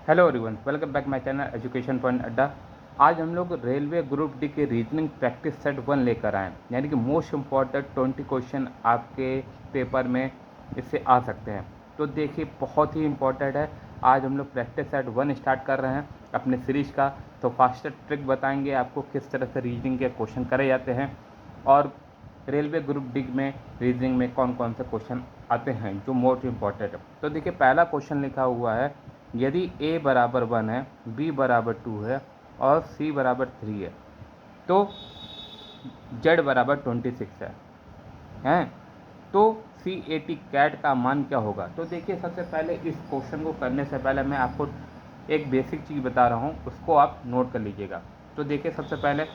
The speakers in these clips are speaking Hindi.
Hello everyone, welcome back my channel education point अड्डा। आज हम लोग रेलवे ग्रुप डी के रीजनिंग प्रैक्टिस सेट 1 लेकर आए, यानी कि मोस्ट इम्पॉर्टेंट 20 क्वेश्चन आपके पेपर में इससे आ सकते हैं। तो देखिए, बहुत ही इम्पॉर्टेंट है। आज हम लोग प्रैक्टिस सेट 1 स्टार्ट कर रहे हैं अपने सीरीज का। तो फास्टर ट्रिक बताएंगे आपको किस तरह से रीजनिंग के क्वेश्चन करे जाते हैं और रेलवे ग्रुप डी में रीजनिंग में कौन कौन से क्वेश्चन आते हैं जो मोस्ट इम्पॉर्टेंट है। तो देखिए, पहला क्वेश्चन लिखा हुआ है, यदि a बराबर 1 है, b बराबर 2 है और c बराबर 3 है तो z बराबर 26 है तो CAT कैट का मान क्या होगा। तो देखिए, सबसे पहले इस क्वेश्चन को करने से पहले मैं आपको एक बेसिक चीज़ बता रहा हूँ, उसको आप नोट कर लीजिएगा। तो देखिए, सबसे पहले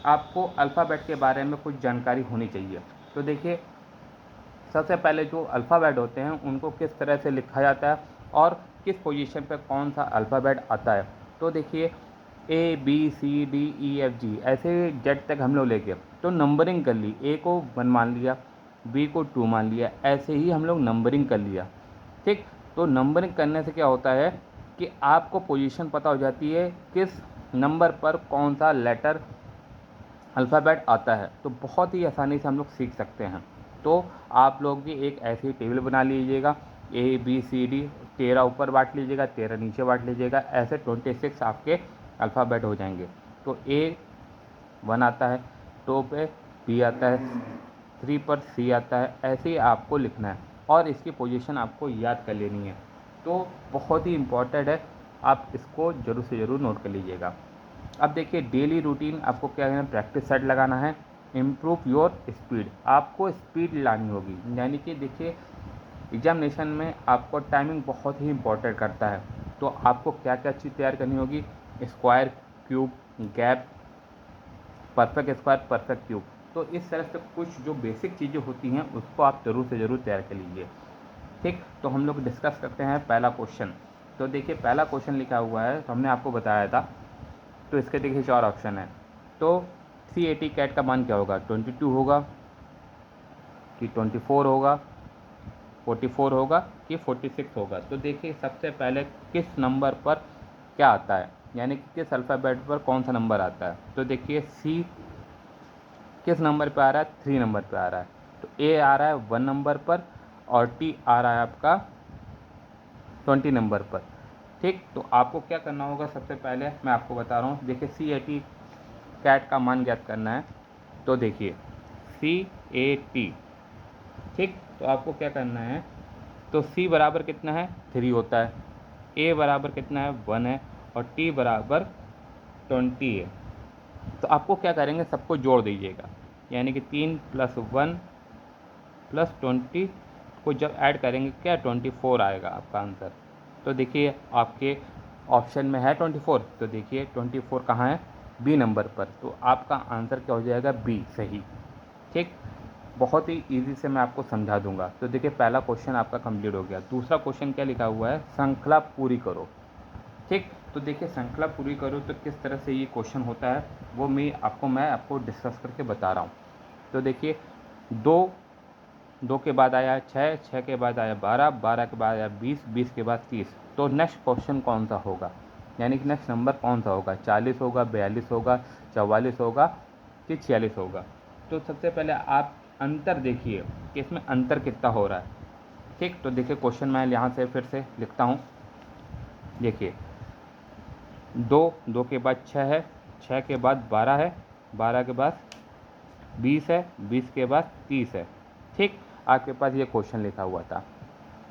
आपको अल्फ़ाबेट के बारे में कुछ जानकारी होनी चाहिए। तो देखिए, सबसे पहले जो अल्फ़ाबेट होते हैं उनको किस तरह से लिखा जाता है और किस पोजीशन पे कौन सा अल्फ़ाबेट आता है। तो देखिए, ABCDEFG ऐसे जेड तक हम लोग लेके तो नंबरिंग कर ली। ए को 1 मान लिया, बी को 2 मान लिया, ऐसे ही हम लोग नंबरिंग कर लिया। ठीक, तो नंबरिंग करने से क्या होता है कि आपको पोजीशन पता हो जाती है किस नंबर पर कौन सा लेटर अल्फ़ाबेट आता है। तो बहुत ही आसानी से हम लोग सीख सकते हैं। तो आप लोग भी एक ऐसी टेबल बना लीजिएगा, ABCD 13 ऊपर बांट लीजिएगा, 13 नीचे बांट लीजिएगा, ऐसे 26 आपके अल्फ़ाबेट हो जाएंगे। तो A1 आता है, 2 पे B आता है, 3 पर C आता है, ऐसे ही आपको लिखना है और इसकी पोजीशन आपको याद कर लेनी है। तो बहुत ही इम्पॉर्टेंट है, आप इसको ज़रूर से ज़रूर नोट कर लीजिएगा। अब देखिए, डेली रूटीन आपको क्या करना है, प्रैक्टिस सेट लगाना है। इम्प्रूव योर स्पीड, आपको स्पीड लानी होगी। यानी कि देखिए, एग्जामिनेशन में आपको टाइमिंग बहुत ही इंपॉर्टेंट करता है। तो आपको क्या क्या चीज़ तैयार करनी होगी, square, cube, gap, perfect square, perfect cube. तो इस तरह से कुछ जो बेसिक चीज़ें होती हैं उसको आप ज़रूर से ज़रूर तैयार कर लीजिए। ठीक, तो हम लोग डिस्कस करते हैं पहला क्वेश्चन। तो देखिए, पहला क्वेश्चन लिखा हुआ है, तो हमने आपको बताया था। तो इसके देखिए 4 ऑप्शन है। तो CAT कैट का मान क्या होगा, 22 होगा कि 24 होगा, 44 होगा कि 46 होगा। तो देखिए, सबसे पहले किस नंबर पर क्या आता है, यानी कि किस अल्फ़ाबेट पर कौन सा नंबर आता है। तो देखिए, C किस नंबर पे आ रहा है, 3 नंबर पे आ रहा है। तो A आ रहा है 1 नंबर पर और T आ रहा है आपका 20 नंबर पर। ठीक, तो आपको क्या करना होगा, सबसे पहले मैं आपको बता रहा हूँ। देखिए, CAT कैट का मान ज्ञात करना है। तो देखिए, CAT, ठीक, तो आपको क्या करना है, तो C बराबर कितना है, 3 होता है, A बराबर कितना है, 1 है और T बराबर 20 है। तो आपको क्या करेंगे, सबको जोड़ दीजिएगा, यानी कि 3 + 1 + 20 को जब ऐड करेंगे क्या 24 आएगा आपका आंसर। तो देखिए, आपके ऑप्शन में है 24, तो देखिए 24 कहाँ है, बी नंबर पर। तो आपका आंसर क्या हो जाएगा, बी सही। ठीक, बहुत ही ईजी से मैं आपको समझा दूंगा। तो देखिए, पहला क्वेश्चन आपका कंप्लीट हो गया। दूसरा क्वेश्चन क्या लिखा हुआ है, श्रृंखला पूरी करो। ठीक, तो देखिए, श्रृंखला पूरी करो तो किस तरह से ये क्वेश्चन होता है वो मैं आपको डिस्कस करके बता रहा हूँ। तो देखिए, 2 के बाद आया 6, 6 के बाद आया 12, 12 के बाद आया 20, 20 के बाद 30। तो नेक्स्ट क्वेश्चन कौन सा होगा, यानी कि नेक्स्ट नंबर कौन सा होगा, 40 होगा, 42 होगा, 44 होगा कि 46 होगा। तो सबसे पहले आप अंतर देखिए कि इसमें अंतर कितना हो रहा है। ठीक, तो देखिए, क्वेश्चन मैं यहाँ से फिर से लिखता हूँ। देखिए, 2 के बाद 6 है, 6 के बाद 12 है, 12 के बाद 20 है, 20 के बाद 30 है। ठीक, आपके पास ये क्वेश्चन लिखा हुआ था।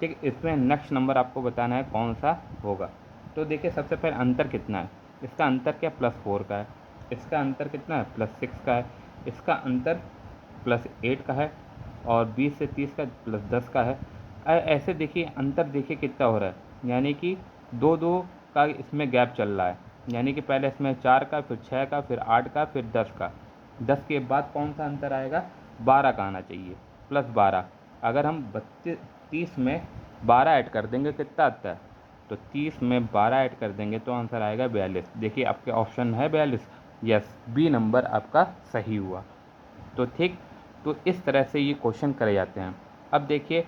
ठीक, इसमें नेक्स्ट नंबर आपको बताना है कौन सा होगा। तो देखिए, सबसे पहले अंतर कितना है, इसका अंतर क्या +4 का है, इसका अंतर कितना है +6 का है, इसका अंतर +8 का है और 20 से 30 का +10 का है। ऐसे देखिए, अंतर देखिए कितना हो रहा है, यानी कि 2 का इसमें गैप चल रहा है। यानी कि पहले इसमें 4 का, फिर 6 का, फिर 8 का, फिर 10 का। 10 के बाद कौन सा अंतर आएगा, 12 का आना चाहिए, +12। अगर हम 30 में 12 ऐड कर देंगे कितना आता है, तो 30 में 12 ऐड कर देंगे तो आंसर आएगा 42। देखिए, आपके ऑप्शन है 42, यस, बी नंबर आपका सही हुआ। तो ठीक, तो इस तरह से ये क्वेश्चन करे जाते हैं। अब देखिए,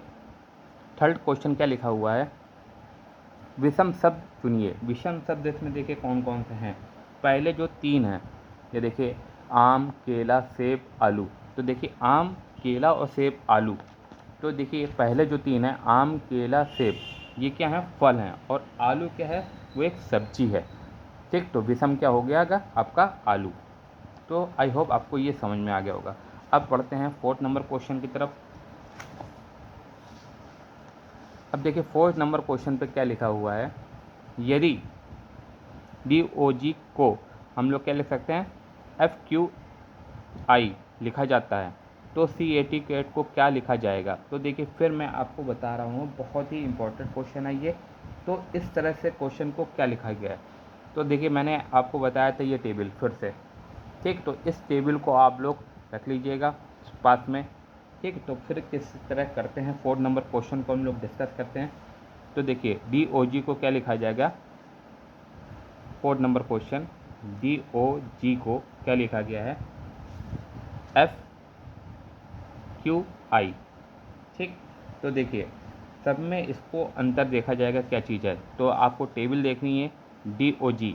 थर्ड क्वेश्चन क्या लिखा हुआ है, विषम शब्द चुनिए। विषम शब्द इसमें देखिए कौन कौन से हैं। पहले जो 3 हैं, ये देखिए आम, केला, सेब, आलू। तो देखिए आम, केला और सेब, आलू। तो देखिए पहले जो 3 हैं, आम, केला, सेब, ये क्या है, फल हैं, और आलू क्या है, वो एक सब्जी है। ठीक, तो विषम क्या हो गया आपका, आलू। तो आई होप आपको ये समझ में आ गया होगा। अब पढ़ते हैं 4th नंबर क्वेश्चन की तरफ। अब देखिए 4th नंबर क्वेश्चन पे क्या लिखा हुआ है। यदि DOG को हम लोग क्या लिख सकते हैं, FQI लिखा जाता है, तो CAT कैट को क्या लिखा जाएगा। तो देखिए फिर मैं आपको बता रहा हूँ, बहुत ही इंपॉर्टेंट क्वेश्चन है ये। तो इस तरह से क्वेश्चन को क्या लिखा गया है, तो देखिए मैंने आपको बताया था ये टेबल फिर से। ठीक, तो इस टेबल को आप लोग रख लीजिएगा पास में। ठीक, तो फिर किस तरह करते हैं 4th नंबर क्वेश्चन को हम लोग डिस्कस करते हैं। तो देखिए DOG को क्या लिखा जाएगा, 4th नंबर क्वेश्चन, DOG को क्या लिखा गया है, FQI। ठीक, तो देखिए सब में इसको अंतर देखा जाएगा क्या चीज़ है। तो आपको टेबल देखनी है DOG।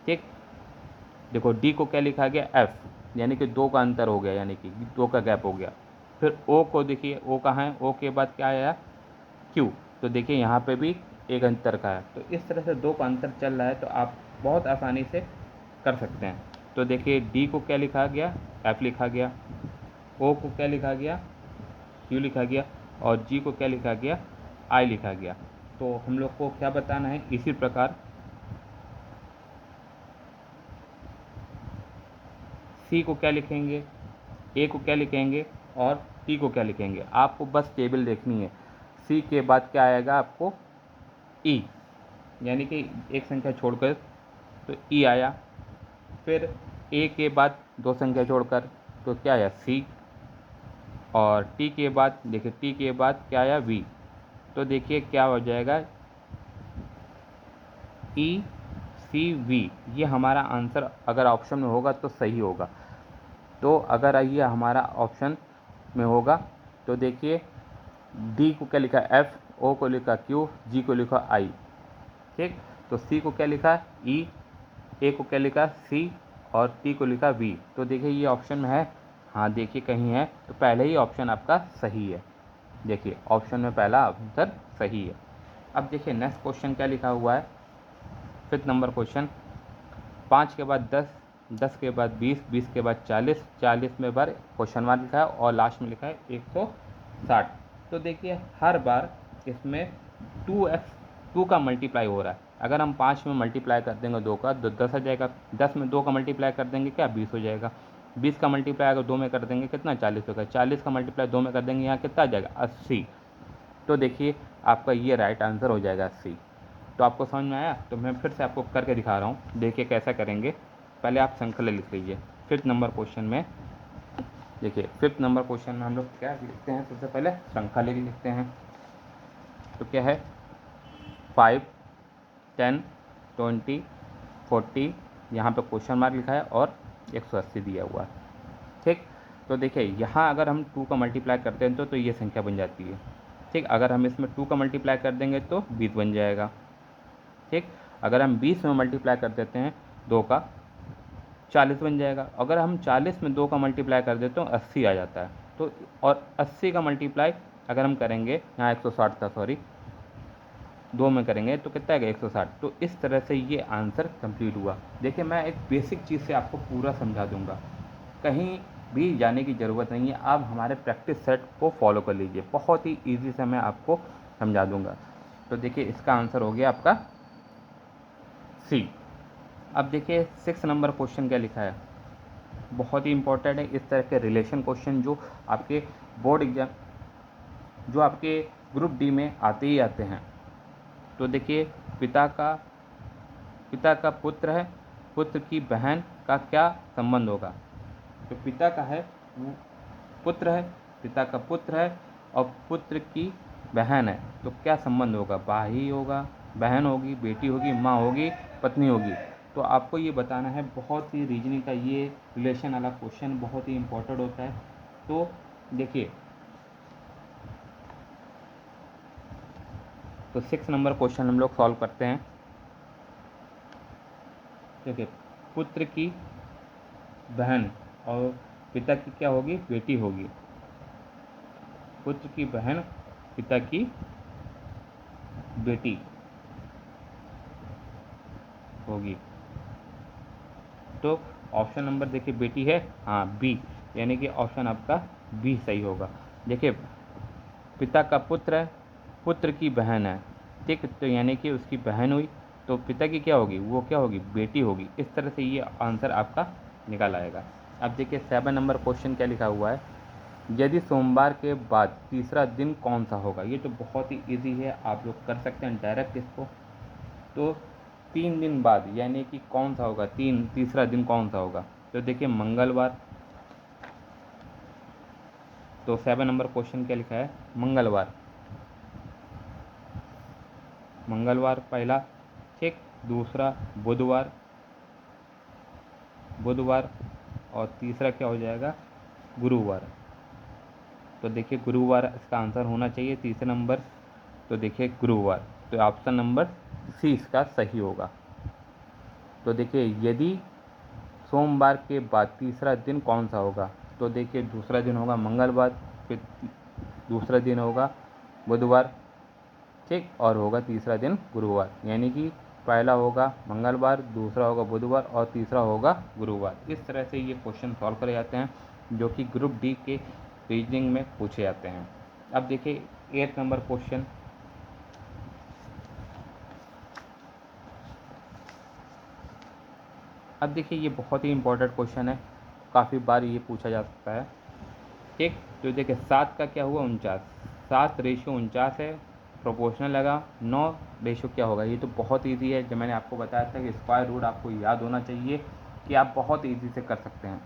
ठीक, देखो D को क्या लिखा गया, F, यानी कि 2 का अंतर हो गया, यानी कि 2 का गैप हो गया। फिर O को देखिए, O कहाँ है, O के बाद क्या आया, Q। तो देखिए यहाँ पे भी एक अंतर का है। तो इस तरह से 2 का अंतर चल रहा है, तो आप बहुत आसानी से कर सकते हैं। तो देखिए D को क्या लिखा गया, F लिखा गया, O को क्या लिखा गया, Q लिखा गया, और G को क्या लिखा गया, I लिखा गया। तो हम लोग को क्या बताना है, इसी प्रकार C को क्या लिखेंगे, A को क्या लिखेंगे, और T को क्या लिखेंगे। आपको बस टेबल देखनी है। C के बाद क्या आएगा आपको, E, यानी कि एक संख्या छोड़कर, तो E आया। फिर A के बाद 2 संख्या छोड़कर, तो क्या आया, C। और T के बाद देखिए, T के बाद क्या आया, V। तो देखिए क्या हो जाएगा, ECV। ये हमारा आंसर अगर ऑप्शन में होगा तो सही होगा। तो अगर ये हमारा ऑप्शन में होगा, तो देखिए D को क्या लिखा, F, O को लिखा Q, G को लिखा I। ठीक, तो C को क्या लिखा, E, A को क्या लिखा, C, और T को लिखा V। तो देखिए ये ऑप्शन में है, हाँ देखिए कहीं है, तो पहले ही ऑप्शन आपका सही है। देखिए ऑप्शन में पहला आंसर सही है। अब देखिए नेक्स्ट क्वेश्चन क्या लिखा हुआ है, 5th नंबर क्वेश्चन। 5 के बाद 10, 10 के बाद 20, 20 के बाद 40, 40 में बार क्वेश्चन मार्क लिखा है, और लास्ट में लिखा है 160। तो देखिए हर बार इसमें 2 का मल्टीप्लाई हो रहा है। अगर हम 5 में मल्टीप्लाई कर देंगे 2 का, तो 10 आ जाएगा। 10 में 2 का मल्टीप्लाई कर देंगे क्या, 20 हो जाएगा। 20 का मल्टीप्लाई अगर 2 में कर देंगे कितना, 40 होगा। 40 का मल्टीप्लाई 2 में कर देंगे, यहाँ कितना आ जाएगा, 80। तो देखिए आपका ये राइट आंसर हो जाएगा 80। तो आपको समझ में आया। तो मैं फिर से आपको करके दिखा रहा हूँ, देखिए कैसा करेंगे। पहले आप श्रृंखला लिख लीजिए 5th नंबर क्वेश्चन में। देखिए 5th नंबर क्वेश्चन में हम लोग क्या लिखते हैं, सबसे पहले श्रृंखला लिखते हैं। तो क्या है, 5, 10, 20, 40, यहाँ पे क्वेश्चन मार्क लिखा है, और 180 दिया हुआ है। ठीक, तो देखिए यहाँ अगर हम 2 का मल्टीप्लाई करते हैं तो ये संख्या बन जाती है। ठीक, अगर हम इसमें 2 का मल्टीप्लाई कर देंगे तो 20 बन जाएगा। ठीक, अगर हम 20 में मल्टीप्लाई कर देते हैं 2 का, 40 बन जाएगा। अगर हम 40 में 2 का मल्टीप्लाई कर देते हैं तो 80 आ जाता है। तो और 80 का मल्टीप्लाई अगर हम करेंगे, यहाँ 160 था सॉरी, 2 में करेंगे तो कितना आएगा, 160। तो इस तरह से ये आंसर कंप्लीट हुआ। देखिए मैं एक बेसिक चीज़ से आपको पूरा समझा दूंगा, कहीं भी जाने की ज़रूरत नहीं है। आप हमारे प्रैक्टिस सेट को फॉलो कर लीजिए, बहुत ही ईजी से मैं आपको समझा दूंगा। तो देखिए इसका आंसर हो गया आपका C। अब देखिए 6 नंबर क्वेश्चन क्या लिखा है, बहुत ही इंपॉर्टेंट है। इस तरह के रिलेशन क्वेश्चन जो आपके बोर्ड एग्जाम, जो आपके ग्रुप डी में आते ही आते हैं। तो देखिए पिता का पुत्र है, पुत्र की बहन का क्या संबंध होगा। तो पिता का है, वो पुत्र है, पिता का पुत्र है, और पुत्र की बहन है, तो क्या संबंध होगा, भाई होगा, बहन होगी, बेटी होगी, माँ होगी, पत्नी होगी। तो आपको ये बताना है, बहुत ही रीजनिंग का ये रिलेशन वाला क्वेश्चन बहुत ही इंपॉर्टेंट होता है। तो देखिए तो 6 नंबर क्वेश्चन हम लोग सॉल्व करते हैं। देखिए, पुत्र की बहन और पिता की क्या होगी, बेटी होगी। पुत्र की बहन, पिता की बेटी होगी। तो ऑप्शन नंबर देखिए बेटी है, हाँ बी, यानी कि ऑप्शन आपका बी सही होगा। देखिए, पिता का पुत्र है, पुत्र की बहन है, ठीक, तो यानी कि उसकी बहन हुई, तो पिता की क्या होगी, वो क्या होगी, बेटी होगी। इस तरह से ये आंसर आपका निकल आएगा। अब देखिए 7 नंबर क्वेश्चन क्या लिखा हुआ है, यदि सोमवार के बाद तीसरा दिन कौन सा होगा। ये तो बहुत ही ईजी है, आप लोग कर सकते हैं डायरेक्ट इसको। तो 3 दिन बाद यानी कि कौन सा होगा, तीसरा दिन कौन सा होगा। तो देखिए मंगलवार, तो 7 नंबर क्वेश्चन क्या लिखा है, मंगलवार, मंगलवार पहला, ठीक, दूसरा बुधवार, बुधवार, और तीसरा क्या हो जाएगा, गुरुवार। तो देखिए गुरुवार इसका आंसर होना चाहिए तीसरे नंबर। तो देखिए गुरुवार, तो ऑप्शन नंबर सी इसका सही होगा। तो देखिए यदि सोमवार के बाद तीसरा दिन कौन सा होगा, तो देखिए दूसरा दिन होगा मंगलवार, फिर दूसरा दिन होगा बुधवार, ठीक, और होगा तीसरा दिन गुरुवार, यानी कि पहला होगा मंगलवार, दूसरा होगा बुधवार और तीसरा होगा गुरुवार। इस तरह से ये क्वेश्चन सॉल्व करे जाते हैं जो कि ग्रुप डी के रीजनिंग में पूछे जाते हैं। अब देखिए 8 नंबर क्वेश्चन, अब देखिए ये बहुत ही इंपॉर्टेंट क्वेश्चन है, काफ़ी बार ये पूछा जा सकता है, ठीक। तो देखिए 7 का क्या हुआ, 49, 7:49 है, प्रोपोर्शनल लगा, 9 क्या होगा। ये तो बहुत ईजी है, जब मैंने आपको बताया था कि स्क्वायर रूट आपको याद होना चाहिए, कि आप बहुत ईजी से कर सकते हैं।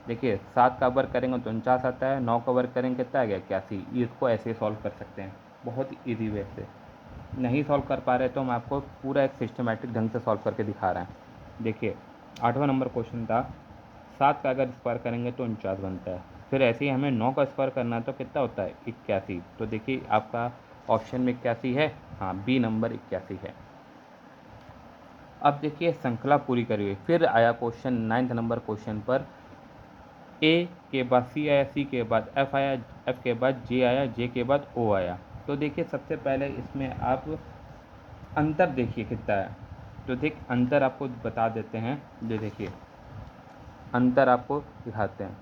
देखिए 7 का वर्क करेंगे तो 49 आता है, 9 का वर्क करेंगे कितना आ गया, 81। इसको ऐसे सॉल्व कर सकते हैं बहुत ईजी वे से। नहीं सॉल्व कर पा रहे तो हम आपको पूरा एक सिस्टमेटिक ढंग से सॉल्व करके दिखा रहे हैं। देखिए 8वां नंबर क्वेश्चन था, 7 का अगर स्क्वायर करेंगे तो 49 बनता है, फिर ऐसे ही हमें 9 का स्क्वायर करना है तो कितना होता है, 81। तो देखिए आपका ऑप्शन में 81 है, हाँ बी नंबर 81 है। अब देखिए श्रृंखला पूरी करिए, फिर आया क्वेश्चन 9 नंबर क्वेश्चन पर, ए के बाद सी आया, सी के बाद एफ आया, एफ के बाद जे आया, जे के बाद ओ आया। तो देखिए सबसे पहले इसमें आप अंतर देखिए कितना है। तो देख अंतर आपको बता देते हैं, ये देखिए अंतर आपको दिखाते हैं।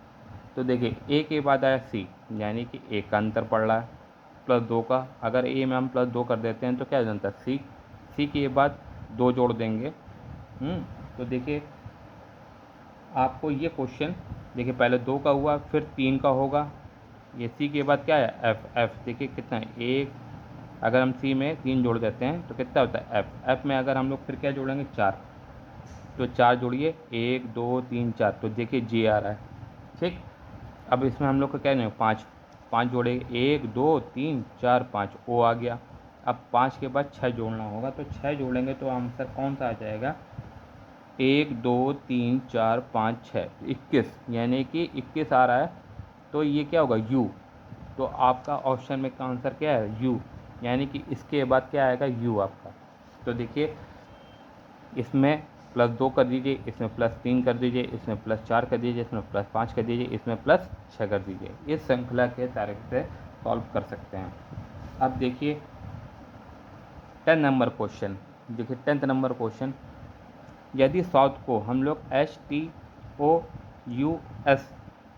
तो देखिए ए के बाद आया सी, यानी कि एक का अंतर पड़ रहा है प्लस 2 का, अगर ए में हम प्लस 2 कर देते हैं तो क्या हो जाता है सी, सी के बाद 2 जोड़ देंगे। तो देखिए आपको ये क्वेश्चन, देखिए पहले 2 का हुआ, फिर 3 का होगा, ये सी के बाद क्या है एफ, एफ देखिए कितना है, एक, अगर हम सी में 3 जोड़ देते हैं तो कितना होता है एफ, एफ में अगर हम लोग फिर क्या जोड़ेंगे 4, तो 4 जोड़िए, 1 2 3 4, तो देखिए जे आ रहा है, ठीक। अब इसमें हम लोग को क्या नहीं, 5, 5 जोड़े, 1 2 3 4 5, ओ आ गया। अब 5 के बाद 6 जोड़ना होगा, तो 6 जोड़ेंगे तो आंसर कौन सा आ जाएगा, 1 2 3 4 5 6, 21, यानी कि 21 आ रहा है। तो ये क्या होगा यू, तो आपका ऑप्शन में का आंसर क्या है यू, यानी कि इसके बाद क्या आएगा यू आपका। तो देखिए इसमें प्लस 2 कर दीजिए, इसमें प्लस 3 कर दीजिए, इसमें प्लस 4 कर दीजिए, इसमें प्लस 5 कर दीजिए, इसमें प्लस 6 कर दीजिए। इस श्रृंखला के तरीके से सॉल्व कर सकते हैं। अब देखिए 10 नंबर क्वेश्चन, देखिए 10th नंबर क्वेश्चन, यदि साउथ को हम लोग STOUS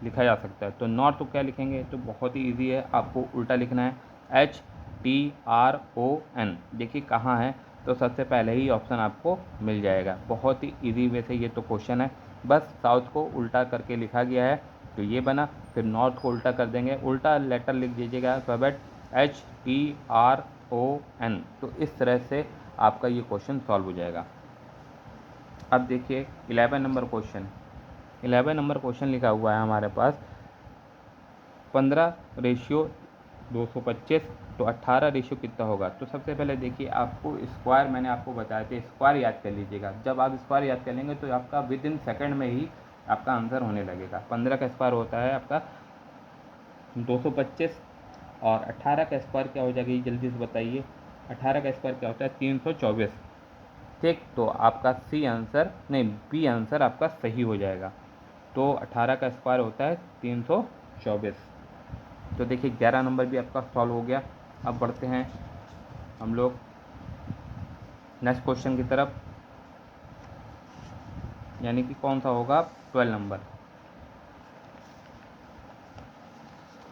लिखा जा सकता है तो नॉर्थ को क्या लिखेंगे, तो बहुत ही ईजी है, आपको उल्टा लिखना है, HTRON। देखिए कहाँ है, तो सबसे पहले ही ऑप्शन आपको मिल जाएगा, बहुत ही ईजी वे से ये तो क्वेश्चन है, बस साउथ को उल्टा करके लिखा गया है तो ये बना, फिर नॉर्थ को उल्टा कर देंगे, उल्टा लेटर लिख दीजिएगा अल्फ़ाबेट HTRON, तो इस तरह से आपका ये क्वेश्चन सॉल्व हो जाएगा। अब देखिए 11 नंबर क्वेश्चन, 11 नंबर क्वेश्चन लिखा हुआ है हमारे पास 15:225, तो 18 रेशियो कितना होगा। तो सबसे पहले देखिए आपको स्क्वायर, मैंने आपको बताया था स्क्वायर याद कर लीजिएगा, जब आप स्क्वायर याद कर लेंगे तो आपका विद इन सेकेंड में ही आपका आंसर होने लगेगा। 15 का स्क्वायर होता है आपका 225, और 18 का स्क्वायर क्या हो जाएगा ये जल्दी से बताइए, 18 का स्क्वायर क्या होता है? 324। ठीक, तो आपका सी आंसर नहीं, बी आंसर आपका सही हो जाएगा। तो 18 का स्क्वायर होता है 324। तो देखिए 11 नंबर भी आपका सॉल्व हो गया। अब बढ़ते हैं हम लोग नेक्स्ट क्वेश्चन की तरफ, यानी कि कौन सा होगा? 12 नंबर।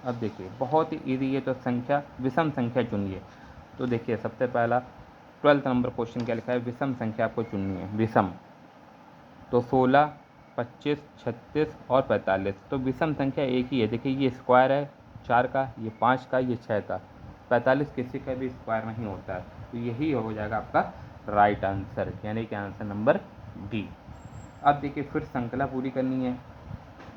अब देखिए बहुत ही ईजी है, तो संख्या विषम संख्या चुनिए। तो देखिए सबसे पहला 12 नंबर क्वेश्चन क्या लिखा है? विषम संख्या आपको चुननी है, विषम। तो 16, 25, 36 और 45। तो विषम संख्या एक ही है। देखिए ये स्क्वायर है 4 का, ये 5 का, ये 6 का। 45 किसी का भी स्क्वायर नहीं होता है, तो यही हो जाएगा आपका राइट आंसर, यानी कि आंसर नंबर डी। अब देखिए फिर श्रृंखला पूरी करनी है।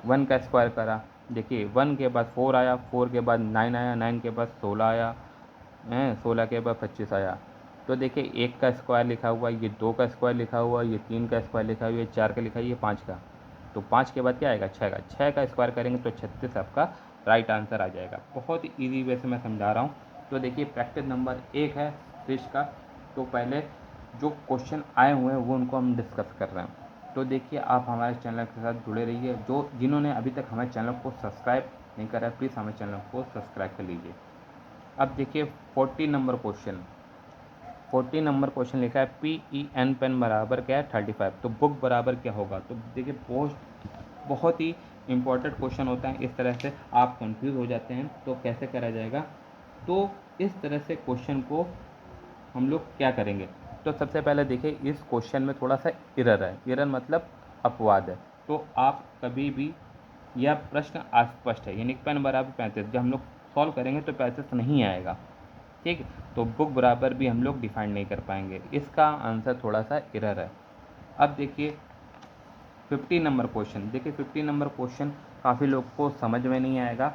1 का स्क्वायर करा, देखिए 1 के बाद 4 आया, 4 के बाद 9 आया, 9 के बाद 16 आया, 16 के बाद 25 आया। तो देखिए 1 का स्क्वायर लिखा हुआ, ये 2 का स्क्वायर लिखा हुआ, ये 3 का स्क्वायर लिखा हुआ, ये 4 का लिखा है, ये 5 का। तो 5 के बाद क्या आएगा? 6 का। 6 का स्क्वायर करेंगे तो 36 आपका राइट आंसर आ जाएगा। बहुत ही ईजी वे से मैं समझा रहा हूँ। तो देखिए प्रैक्टिस नंबर 1 है फिश का। तो पहले जो क्वेश्चन आए हुए हैं वो उनको हम डिस्कस कर रहे हैं। तो देखिए आप हमारे चैनल के साथ जुड़े रहिए। जिन्होंने अभी तक हमारे चैनल को सब्सक्राइब नहीं करा है, प्लीज़ हमारे चैनल को सब्सक्राइब कर लीजिए। अब देखिए 40 नंबर क्वेश्चन। 40 नंबर क्वेश्चन लिखा है PEN पेन बराबर क्या है? 35। तो बुक बराबर क्या होगा? तो देखिए बहुत ही इम्पोर्टेंट क्वेश्चन होता है। इस तरह से आप कंफ्यूज हो जाते हैं, तो कैसे करा जाएगा? तो इस तरह से क्वेश्चन को हम लोग क्या करेंगे? तो सबसे पहले देखिए इस क्वेश्चन में थोड़ा सा एरर है। एरर मतलब अपवाद है। तो आप कभी भी, यह प्रश्न अस्पष्ट है, यानी पेन बराबर 35, जब हम लोग सॉल्व करेंगे तो 35 नहीं आएगा। ठीक, तो बुक बराबर भी हम लोग डिफाइन नहीं कर पाएंगे। इसका आंसर थोड़ा सा एरर है। अब देखिए 50 नंबर क्वेश्चन। देखिए 50 नंबर क्वेश्चन काफ़ी लोग को समझ में नहीं आएगा,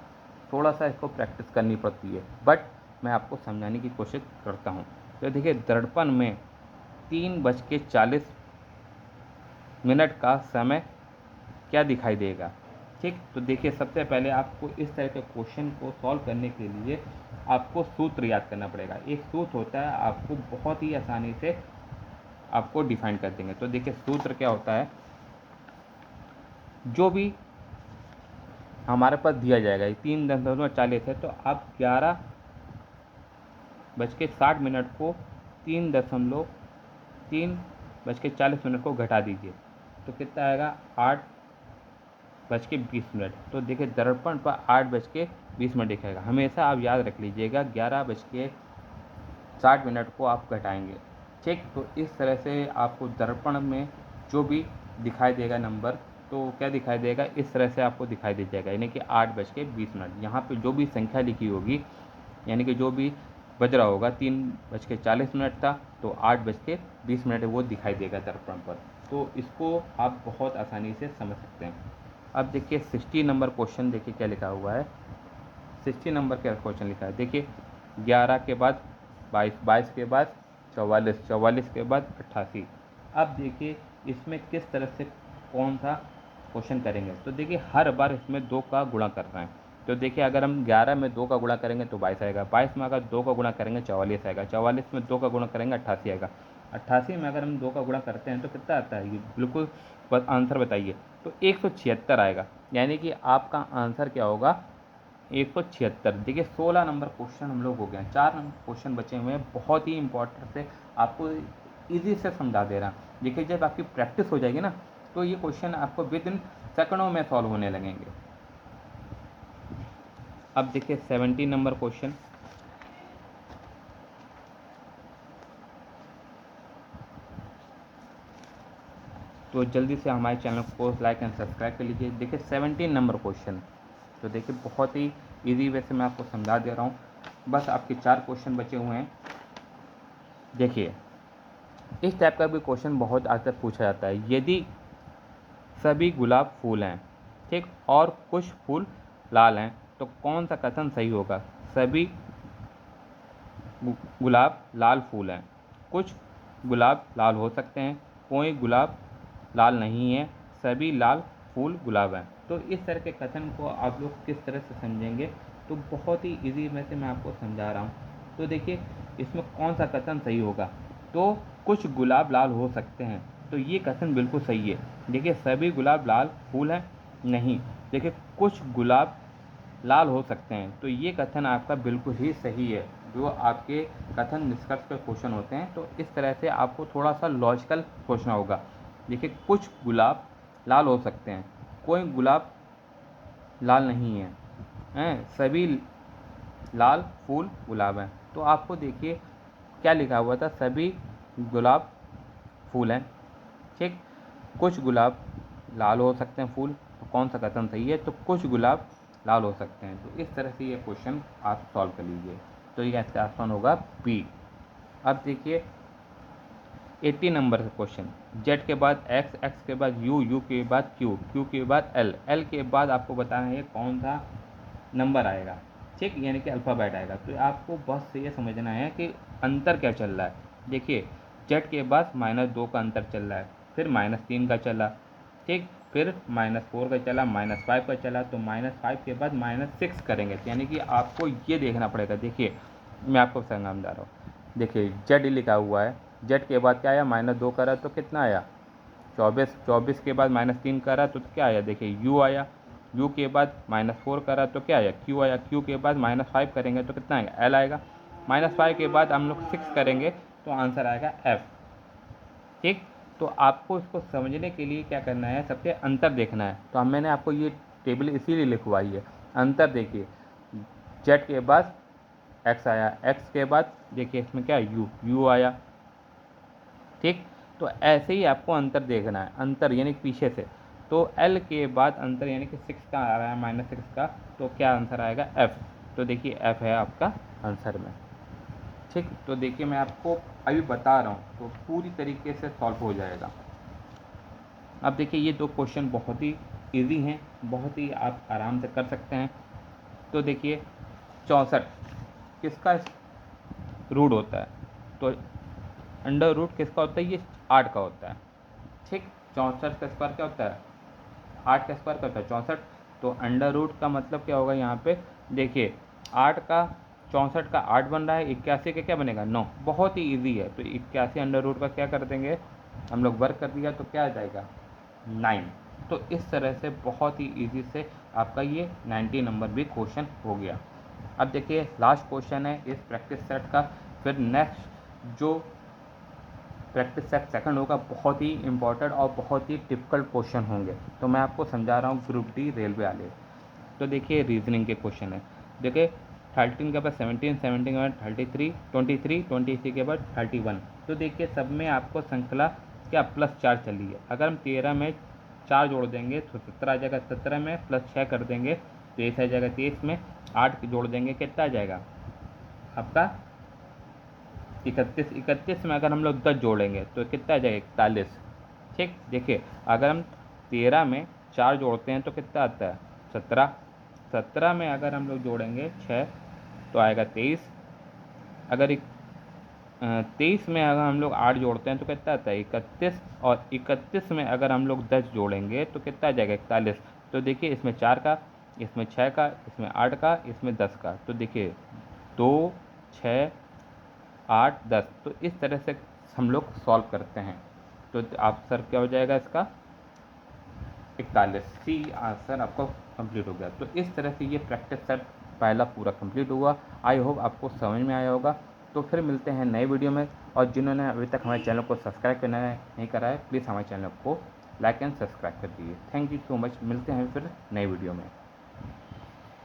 थोड़ा सा इसको प्रैक्टिस करनी पड़ती है, बट मैं आपको समझाने की कोशिश करता हूँ। तो देखिए दर्पण में 3:40 का समय क्या दिखाई देगा? ठीक, तो देखिए सबसे पहले आपको इस तरह के क्वेश्चन को सॉल्व करने के लिए आपको सूत्र याद करना पड़ेगा। एक सूत्र होता है, आपको बहुत ही आसानी से आपको डिफाइन कर देंगे। तो देखिए सूत्र क्या होता है? जो भी हमारे पास दिया जाएगा, 3:40 है, तो आप 11:60 को 3:40 को घटा दीजिए, तो कितना आएगा? 8:20। तो देखिए दर्पण पर 8:20 दिखाएगा। हमेशा आप याद रख लीजिएगा 11:60 को आप घटाएंगे। ठीक, तो इस तरह से आपको दर्पण में जो भी दिखाई देगा नंबर, तो क्या दिखाई देगा? इस तरह से आपको दिखाई दे जाएगा, यानी कि 8:20। यहाँ पे जो भी संख्या लिखी होगी, यानी कि जो भी बज रहा होगा 3:40 था, तो 8:20 वो दिखाई देगा दर्पण पर। तो इसको आप बहुत आसानी से समझ सकते हैं। अब देखिए 60 नंबर क्वेश्चन, देखिए क्या लिखा हुआ है। 60 नंबर का क्वेश्चन लिखा है, देखिए 11 के बाद 22, 22 के बाद 44, 44 के बाद 88। अब देखिए इसमें किस तरह से कौन सा क्वेश्चन करेंगे? तो देखिए हर बार इसमें 2 का गुणा कर रहे हैं। तो देखिए अगर हम 11 में 2 का गुणा करेंगे तो 22 आएगा, 22 में अगर 2 का गुणा करेंगे 44 आएगा, 44 में 2 का गुणा करेंगे 88 आएगा, 88 में अगर हम 2 का गुणा करते हैं तो कितना आता है? ये बिल्कुल आंसर बताइए। तो 176 आएगा, यानी कि आपका आंसर क्या होगा? 176। देखिए 16 नंबर क्वेश्चन हम लोग हो गए हैं, 4 नंबर क्वेश्चन बचे हुए हैं। बहुत ही इंपॉर्टेंट से आपको ईजी से समझा दे रहा हूँ। देखिए जब आपकी प्रैक्टिस हो जाएगी ना, तो ये क्वेश्चन आपको विद इन सेकंडों में सॉल्व होने लगेंगे। अब देखिए 17 नंबर क्वेश्चन। तो जल्दी से हमारे चैनल को लाइक एंड सब्सक्राइब कर लीजिए। देखिए 17 नंबर क्वेश्चन, तो देखिए बहुत ही इजी वे से मैं आपको समझा दे रहा हूँ। बस आपके 4 क्वेश्चन बचे हुए हैं। देखिए इस टाइप का भी क्वेश्चन बहुत अक्सर पूछा जाता है। यदि सभी गुलाब फूल हैं, ठीक, और कुछ फूल लाल हैं, तो कौन सा कथन सही होगा? सभी गुलाब लाल फूल हैं, कुछ गुलाब लाल हो सकते हैं, कोई गुलाब लाल नहीं है, सभी लाल फूल गुलाब हैं। तो इस तरह के कथन को आप लोग किस तरह से समझेंगे? तो बहुत ही इजी में से मैं आपको समझा रहा हूँ। तो देखिए इसमें कौन सा कथन सही होगा। तो कुछ गुलाब लाल हो सकते हैं, तो ये कथन बिल्कुल सही है। देखिए सभी गुलाब लाल फूल हैं, नहीं। देखिए कुछ गुलाब लाल हो सकते हैं, तो ये कथन आपका बिल्कुल ही सही है। जो आपके कथन निष्कर्ष पे क्वेश्चन होते हैं, तो इस तरह से आपको थोड़ा सा लॉजिकल सोचना होगा। देखिए कुछ गुलाब लाल हो सकते हैं, कोई गुलाब लाल नहीं है, सभी लाल फूल गुलाब हैं। तो आपको देखिए क्या लिखा हुआ था, सभी गुलाब फूल हैं, ठीक। कुछ गुलाब लाल हो सकते हैं फूल, तो कौन सा कथन सही है, तो कुछ गुलाब लाल हो सकते हैं। तो इस तरह से ये क्वेश्चन आप सॉल्व कर लीजिए। तो ये इसका आंसर होगा बी। अब देखिए 80 नंबर का क्वेश्चन, जेड के बाद एक्स, एक्स के बाद यू, यू के बाद क्यू, क्यू के बाद एल, एल के बाद आपको बताना है कौन सा नंबर आएगा, ठीक, यानी कि अल्फ़ाबेट आएगा। तो आपको बस से ये समझना है कि अंतर क्या चल रहा है। देखिए जेड के बाद -2 का अंतर चल रहा है, फिर -3 का चला, ठीक, फिर -4 का चला, -5 का चला, तो -5 के बाद -6 करेंगे, तो यानी कि आपको ये देखना पड़ेगा। देखिए मैं आपको समझा रहा हूँ, देखिए जेड लिखा हुआ है, जेड के बाद क्या आया, -2 करा तो कितना आया 24, 24 के बाद -3 करा तो क्या आया, देखिए यू आया, यू के बाद -4 करा तो क्या आया क्यू आया, क्यू के बाद -5 करेंगे तो कितना आएगा एल आएगा, -5 के बाद हम लोग 6 करेंगे तो आंसर आएगा एफ, ठीक। तो आपको इसको समझने के लिए क्या करना है, सबसे अंतर देखना है। तो मैंने आपको ये टेबल इसीलिए लिखवाई है। अंतर देखिए, जेड के बाद एक्स आया, एक्स के बाद देखिए इसमें क्या यू, यू आया, ठीक। तो ऐसे ही आपको अंतर देखना है, अंतर यानी पीछे से। तो एल के बाद अंतर यानी कि 6 का आ रहा है, -6 का, तो क्या आंसर आएगा एफ। तो देखिए एफ है आपका आंसर में, ठीक। तो देखिए मैं आपको अभी बता रहा हूँ तो पूरी तरीके से सॉल्व हो जाएगा। अब देखिए ये दो क्वेश्चन बहुत ही इजी हैं, बहुत ही आप आराम से कर सकते हैं। तो देखिए 64 किसका रूट होता है, तो अंडर रूट किसका होता है, ये 8 का होता है, ठीक। 64 का स्क्वायर क्या होता है, 8 का स्क्वायर क्या होता है 64। तो अंडर रूट का मतलब क्या होगा यहाँ पे, देखिए 8 का 64 का 8 बन रहा है, 81 का क्या बनेगा 9, बहुत ही इजी है। तो 81 अंडर रूट का क्या कर देंगे हम लोग, वर्क कर दिया तो क्या आ जाएगा 9। तो इस तरह से बहुत ही इजी से आपका ये 90 नंबर भी क्वेश्चन हो गया। अब देखिए लास्ट क्वेश्चन है इस प्रैक्टिस सेट का, फिर नेक्स्ट जो प्रैक्टिस सेट सेकंड होगा बहुत ही इंपॉर्टेंट और बहुत ही टिपिकल क्वेश्चन होंगे। तो मैं आपको समझा रहा हूँ ग्रुप डी रेलवे वाले। तो देखिए रीजनिंग के क्वेश्चन है, देखिए 13 के बाद 17, 17 के बाद 33, 23, 23 के बाद 31। तो देखिए सब में आपको श्रृंखला क्या +4 चली है। अगर हम 13 में 4 जोड़ देंगे तो 17 आ जाएगा, 17 में +6 कर देंगे 23 आ जाएगा, 23 में 8 जोड़ देंगे कितना आ जाएगा आपका 31, 31 में अगर हम लोग 10 जोड़ेंगे तो कितना आ जाएगा 41, ठीक। देखिए अगर हम 13 में 4 जोड़ते हैं तो कितना आता है 17, 17 में अगर हम लोग जोड़ेंगे 6 तो आएगा 23, अगर 23 में अगर हम लोग 8 जोड़ते हैं तो कितना आता है 31, और 31 में अगर हम लोग 10 जोड़ेंगे तो कितना आ जाएगा 41। तो देखिए इसमें 4 का, इसमें 6 का, इसमें 8 का, इसमें 10 का, तो देखिए 2, 6, 8, 10। तो इस तरह से हम लोग सॉल्व करते हैं। तो आंसर क्या हो जाएगा इसका 41, सी आंसर आपका कंप्लीट हो गया। तो इस तरह से ये प्रैक्टिस सेट पहला पूरा कंप्लीट हुआ। आई होप आपको समझ में आया होगा। तो फिर मिलते हैं नए वीडियो में, और जिन्होंने अभी तक हमारे चैनल को सब्सक्राइब करना नहीं करा है प्लीज़ हमारे चैनल को लाइक एंड सब्सक्राइब कर दीजिए। थैंक यू सो मच, मिलते हैं फिर नए वीडियो में।